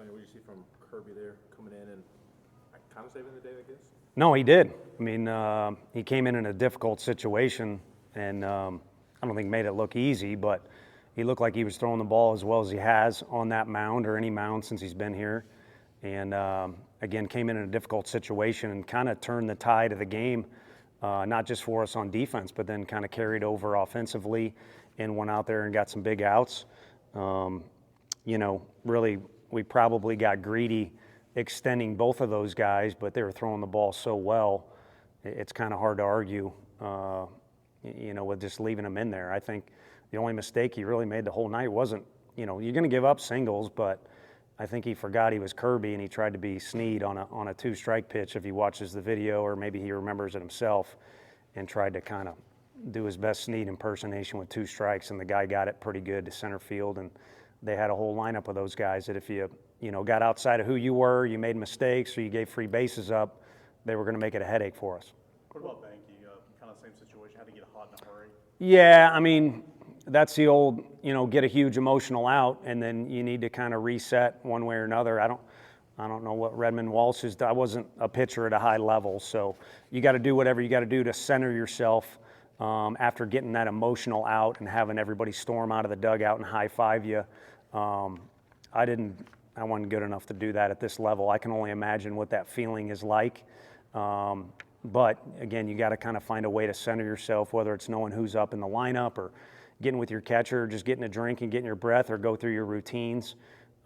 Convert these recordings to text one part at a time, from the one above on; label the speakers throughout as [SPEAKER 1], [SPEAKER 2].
[SPEAKER 1] Tony, what did you see from Kirby there coming in and kind of saving the day, I guess?
[SPEAKER 2] No, he did. I mean, he came in a difficult situation, and I don't think made it look easy, but he looked like he was throwing the ball as well as he has on that mound or any mound since he's been here. And again, came in a difficult situation and kind of turned the tide of the game, not just for us on defense, but then kind of carried over offensively and went out there and got some big outs. Really, we probably got greedy extending both of those guys, but they were throwing the ball so well, it's kind of hard to argue, with just leaving them in there. I think the only mistake he really made the whole night wasn't, you're going to give up singles, but I think he forgot he was Kirby and he tried to be Snead on a two-strike pitch if he watches the video, or maybe he remembers it himself, and tried to kind of do his best Snead impersonation with two strikes, and the guy got it pretty good to center field. And they had a whole lineup of those guys that if you got outside of who you were, you made mistakes, or you gave free bases up, they were going to make it a headache for us.
[SPEAKER 3] What about Banky? Kind of same situation, had to get hot in a hurry.
[SPEAKER 2] Yeah, I mean, that's the old, get a huge emotional out, and then you need to kind of reset one way or another. I don't know what Redmond Walsh is. I wasn't a pitcher at a high level, so you got to do whatever you got to do to center yourself after getting that emotional out and having everybody storm out of the dugout and high-five you. I wasn't good enough to do that at this level. I can only imagine what that feeling is like. But again, you got to kind of find a way to center yourself, whether it's knowing who's up in the lineup or getting with your catcher, or just getting a drink and getting your breath, or go through your routines.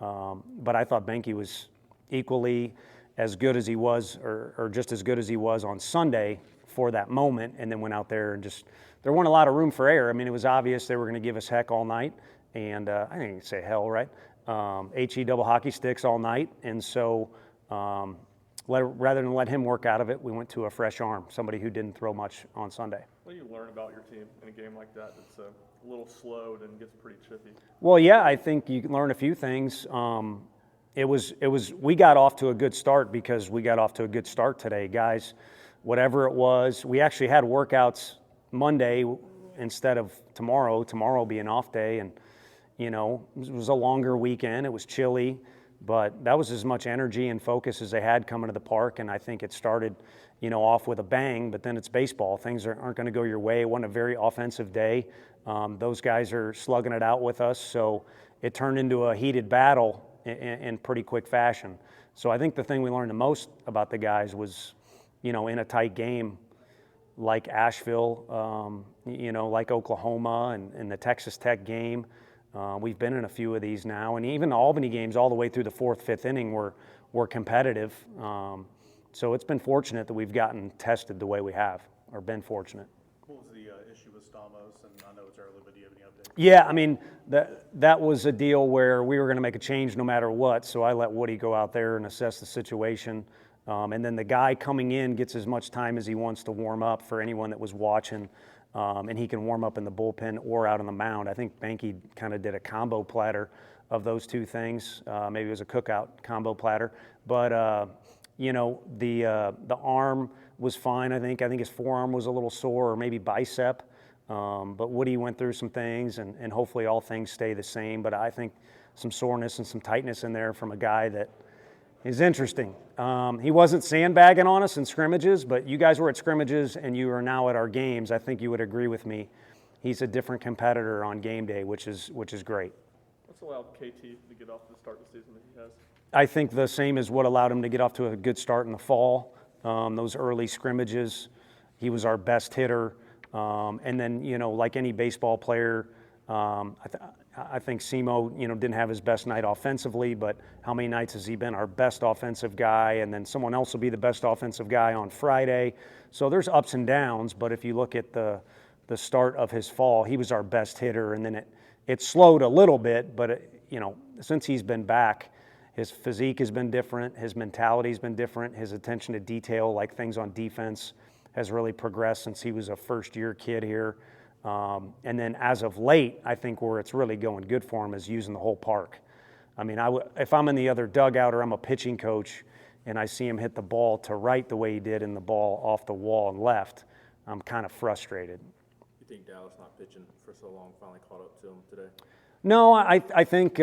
[SPEAKER 2] But I thought Banky was equally as good as he was, or just as good as he was on Sunday for that moment, and then went out there and there wasn't a lot of room for error. I mean, it was obvious they were going to give us heck all night, and I didn't say hell, right? HE double hockey sticks all night, and so rather than let him work out of it, we went to a fresh arm, somebody who didn't throw much on Sunday.
[SPEAKER 3] What do you learn about your team in a game like that that's a little slowed and gets pretty chippy?
[SPEAKER 2] Well, yeah, I think you can learn a few things. We got off to a good start because we got off to a good start today, guys. Whatever it was, we actually had workouts Monday instead of tomorrow being off day, and it was a longer weekend. It was chilly, but that was as much energy and focus as they had coming to the park, and I think it started off with a bang, but then it's baseball. Things aren't going to go your way. It wasn't a very offensive day. Those guys are slugging it out with us, so it turned into a heated battle in pretty quick fashion. So I think the thing we learned the most about the guys was, in a tight game like Asheville, like Oklahoma and the Texas Tech game. We've been in a few of these now, and even the Albany games all the way through the fourth, fifth inning were competitive. So it's been fortunate that we've gotten tested the way we have, or been fortunate.
[SPEAKER 3] What was the issue with Stamos? And I know it's early, but do you have any updates?
[SPEAKER 2] Yeah, I mean, that was a deal where we were going to make a change no matter what, so I let Woody go out there and assess the situation. And then the guy coming in gets as much time as he wants to warm up for anyone that was watching, and he can warm up in the bullpen or out on the mound. I think Banky kind of did a combo platter of those two things. Maybe it was a cookout combo platter. But, the arm was fine, I think. I think his forearm was a little sore, or maybe bicep. But Woody went through some things, and hopefully all things stay the same. But I think some soreness and some tightness in there from a guy that is interesting. He wasn't sandbagging on us in scrimmages, but you guys were at scrimmages and you are now at our games. I think you would agree with me. He's a different competitor on game day, which is great.
[SPEAKER 3] What's allowed KT to get off to the start of the season that he has?
[SPEAKER 2] I think the same as what allowed him to get off to a good start in the fall. Those early scrimmages, he was our best hitter. And then, like any baseball player, I think Simo, didn't have his best night offensively, but how many nights has he been our best offensive guy? And then someone else will be the best offensive guy on Friday. So there's ups and downs, but if you look at the start of his fall, he was our best hitter, and then it slowed a little bit, but since he's been back, his physique has been different, his mentality has been different, his attention to detail, like things on defense, has really progressed since he was a first-year kid here. And then as of late, I think where it's really going good for him is using the whole park. I mean, if I'm in the other dugout or I'm a pitching coach and I see him hit the ball to right the way he did and the ball off the wall and left, I'm kind of frustrated.
[SPEAKER 1] You think Dallas not pitching for so long finally caught up to him today?
[SPEAKER 2] No, I think,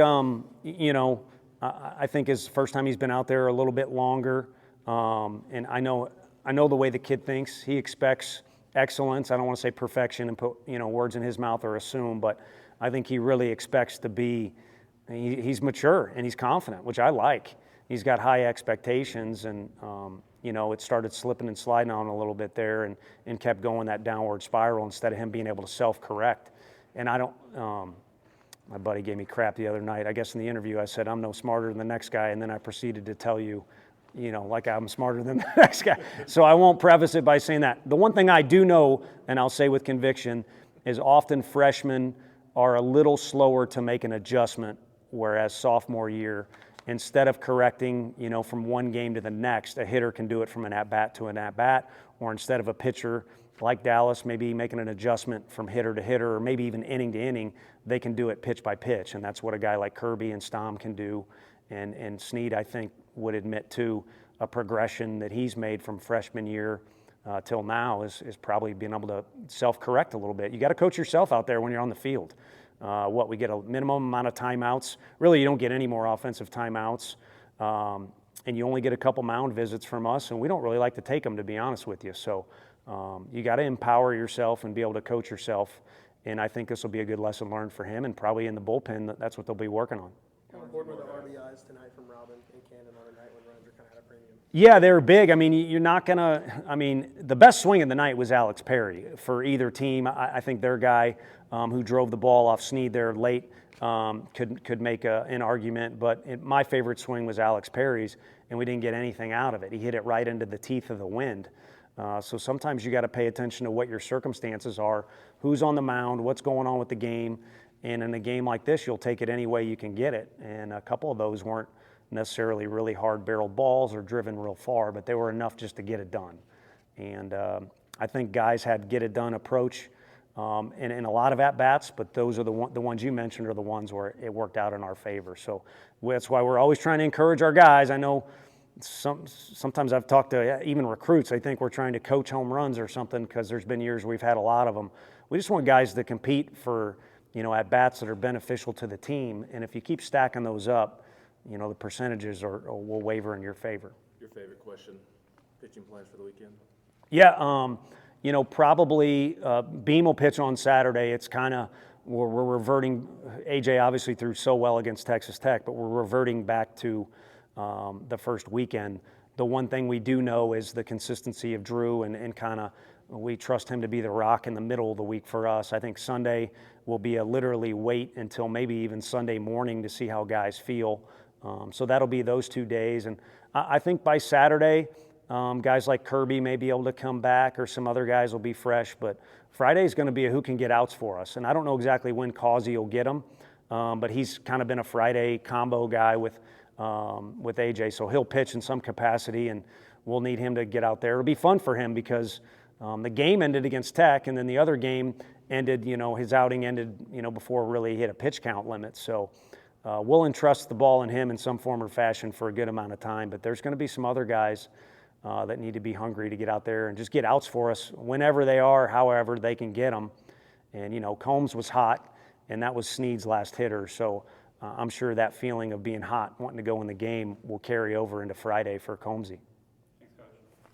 [SPEAKER 2] I think his first time he's been out there a little bit longer, and I know the way the kid thinks. He expects excellence. I don't want to say perfection and put words in his mouth or assume, but I think he really expects to be. He's mature and he's confident, which I like. He's got high expectations, and it started slipping and sliding on a little bit there, and kept going that downward spiral instead of him being able to self-correct. And I don't. My buddy gave me crap the other night. I guess in the interview I said I'm no smarter than the next guy, and then I proceeded to tell you, like I'm smarter than the next guy. So I won't preface it by saying that. The one thing I do know, and I'll say with conviction, is often freshmen are a little slower to make an adjustment, whereas sophomore year, instead of correcting, from one game to the next, a hitter can do it from an at-bat to an at-bat, or instead of a pitcher like Dallas maybe making an adjustment from hitter to hitter, or maybe even inning to inning, they can do it pitch by pitch, and that's what a guy like Kirby and Stom can do. And Snead, I think, would admit to a progression that he's made from freshman year till now is probably being able to self-correct a little bit. You got to coach yourself out there when you're on the field. We get a minimum amount of timeouts. Really, you don't get any more offensive timeouts, and you only get a couple mound visits from us, and we don't really like to take them, to be honest with you. So you got to empower yourself and be able to coach yourself, and I think this will be a good lesson learned for him, and probably in the bullpen, that's what they'll be working on.
[SPEAKER 4] How important were the RBIs tonight from Robin and Cannon on a night when runs are kind of at a premium?
[SPEAKER 2] Yeah, they were big. I mean, you're not going to – the best swing of the night was Alex Perry for either team. I think their guy who drove the ball off Snead there late could make an argument. But my favorite swing was Alex Perry's, and we didn't get anything out of it. He hit it right into the teeth of the wind. So sometimes you got to pay attention to what your circumstances are, who's on the mound, what's going on with the game. And in a game like this, you'll take it any way you can get it. And a couple of those weren't necessarily really hard-barreled balls or driven real far, but they were enough just to get it done. And I think guys had get-it-done approach in a lot of at-bats, but those are the ones you mentioned are the ones where it worked out in our favor. So that's why we're always trying to encourage our guys. I know sometimes I've talked to even recruits. I think we're trying to coach home runs or something because there's been years we've had a lot of them. We just want guys to compete for at-bats that are beneficial to the team. And if you keep stacking those up, the percentages will waver in your favor.
[SPEAKER 1] Your favorite question, pitching plans for the weekend?
[SPEAKER 2] Yeah, probably Beam will pitch on Saturday. It's kind of, we're reverting, AJ obviously threw so well against Texas Tech, but we're reverting back to the first weekend. The one thing we do know is the consistency of Drew and kind of, we trust him to be the rock in the middle of the week for us. I think Sunday will be a literally wait until maybe even Sunday morning to see how guys feel. So that'll be those 2 days. And I think by Saturday, guys like Kirby may be able to come back or some other guys will be fresh. But Friday is going to be a who can get outs for us. And I don't know exactly when Causey will get them, but he's kind of been a Friday combo guy with AJ. So he'll pitch in some capacity, and we'll need him to get out there. It'll be fun for him because the game ended against Tech, and then the other game ended, his outing ended, before really he hit a pitch count limit. So we'll entrust the ball in him in some form or fashion for a good amount of time. But there's going to be some other guys that need to be hungry to get out there and just get outs for us whenever they are, however they can get them. And, Combs was hot, and that was Snead's last hitter. So I'm sure that feeling of being hot, wanting to go in the game, will carry over into Friday for Combsy.